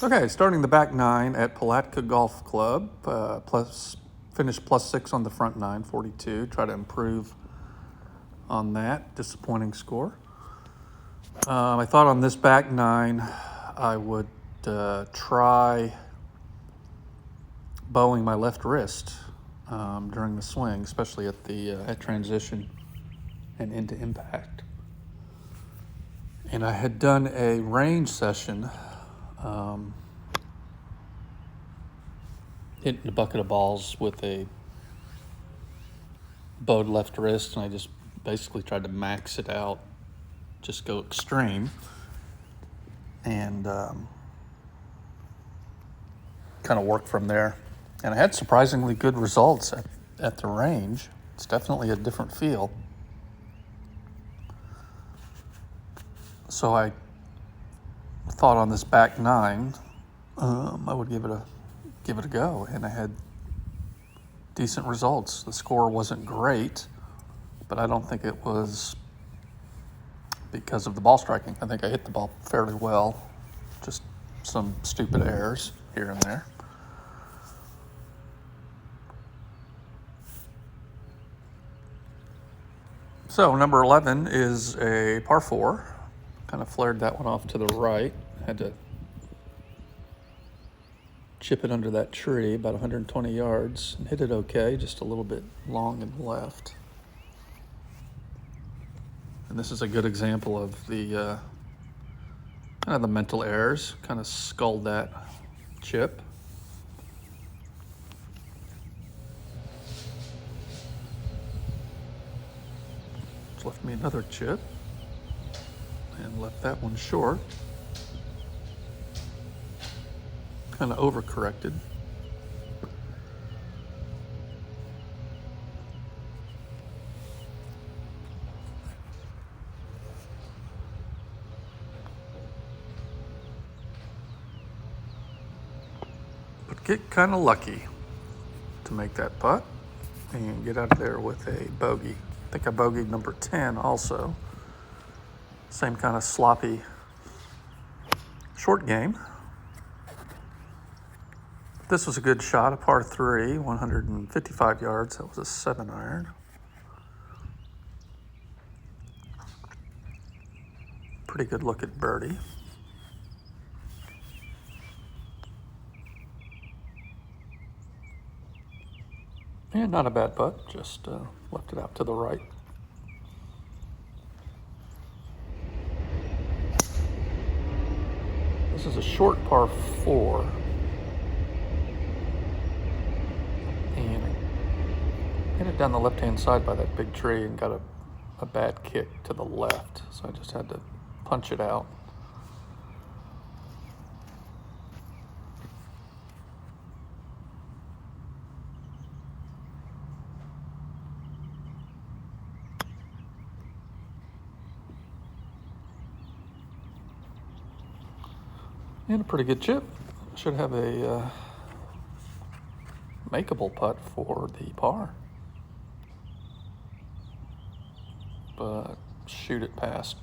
Okay, starting the back nine at Palatka Golf Club, finished +6 on the front nine, 42. Try to improve on that disappointing score. I thought on this back nine, I would try bowing my left wrist during the swing, especially at transition and into impact. And I had done a range session, hitting a bucket of balls with a bowed left wrist, and I just basically tried to max it out, just go extreme, and kind of work from there. And I had surprisingly good results at the range. It's definitely a different feel. So I thought on this back nine, I would give it a go, and I had decent results. The score wasn't great, but I don't think it was because of the ball striking. I think I hit the ball fairly well, just some stupid errors here and there. So number 11 is a par 4. Kind of flared that one off to the right. Had to chip it under that tree about 120 yards and hit it okay, just a little bit long and left. And this is a good example of the kind of the mental errors. Kind of sculled that chip. It's left me another chip and left that one short. Kind of overcorrected. But get kind of lucky to make that putt and get out of there with a bogey. I think I bogeyed number 10 also. Same kind of sloppy short game. This was a good shot, a par 3, 155 yards. That was a 7-iron. Pretty good look at birdie. And not a bad putt, just left it out to the right. This is a short par 4. And I hit it down the left-hand side by that big tree and got a bad kick to the left. So I just had to punch it out. And a pretty good chip. Should have a makeable putt for the par. But shoot it past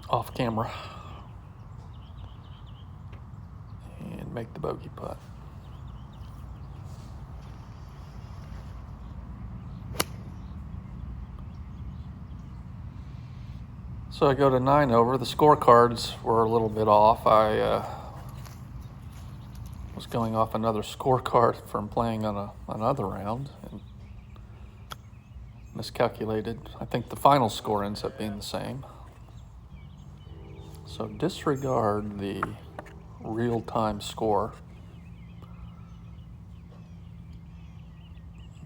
off camera and make the bogey putt. So I go to 9 over. The scorecards were a little bit off. I was going off another scorecard from playing on another round and miscalculated. I think the final score ends up being the same. So disregard the real-time score.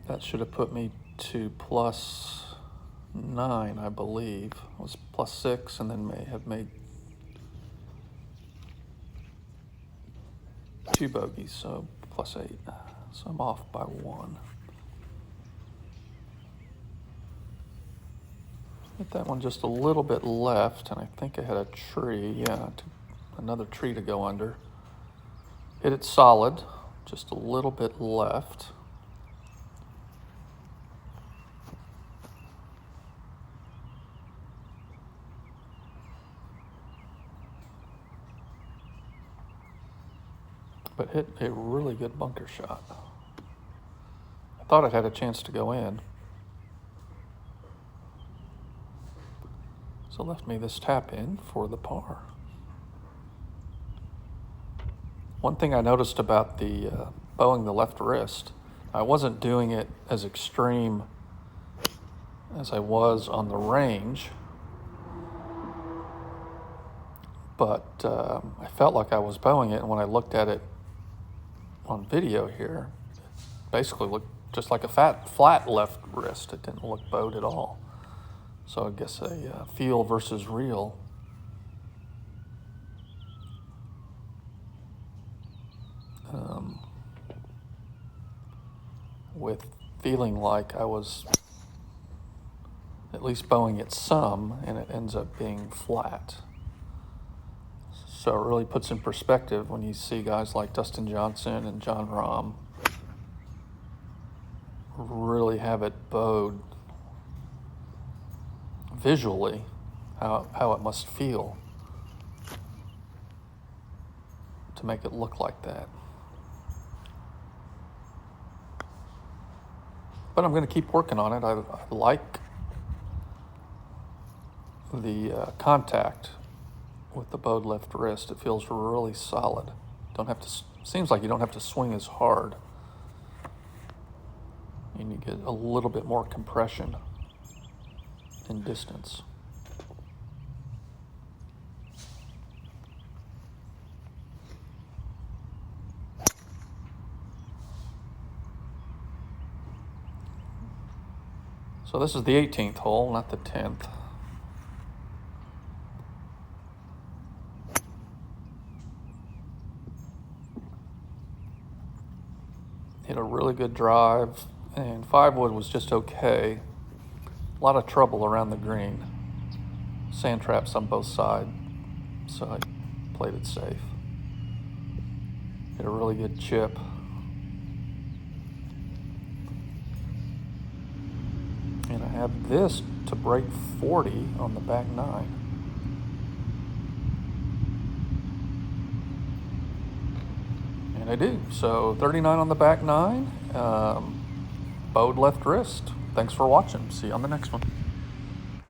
That should have put me to +9, I believe. It was +6 and then may have made 2 bogeys, so +8. So I'm off by 1. Hit that one just a little bit left, and I think I had a tree, another tree to go under. Hit it solid, just a little bit left. but hit a really good bunker shot. I thought it had a chance to go in. So left me this tap in for the par. One thing I noticed about the bowing the left wrist, I wasn't doing it as extreme as I was on the range, but I felt like I was bowing it, and when I looked at it on video here, it basically looked just like a flat left wrist. It didn't look bowed at all. So I guess a feel versus real. With feeling like I was at least bowing it some, and it ends up being flat. So it really puts in perspective when you see guys like Dustin Johnson and John Rahm really have it bowed visually, how it must feel to make it look like that. But I'm going to keep working on it. I like the contact with the bowed left wrist. It feels really solid. Seems like you don't have to swing as hard, and you get a little bit more compression and distance. So this is the 18th hole, not the 10th. Hit a really good drive, and 5-wood was just okay. A lot of trouble around the green. Sand traps on both sides, so I played it safe. Hit a really good chip. And I have this to break 40 on the back 9. And I do. So 39 on the back 9. Bowed left wrist. Thanks for watching. See you on the next one.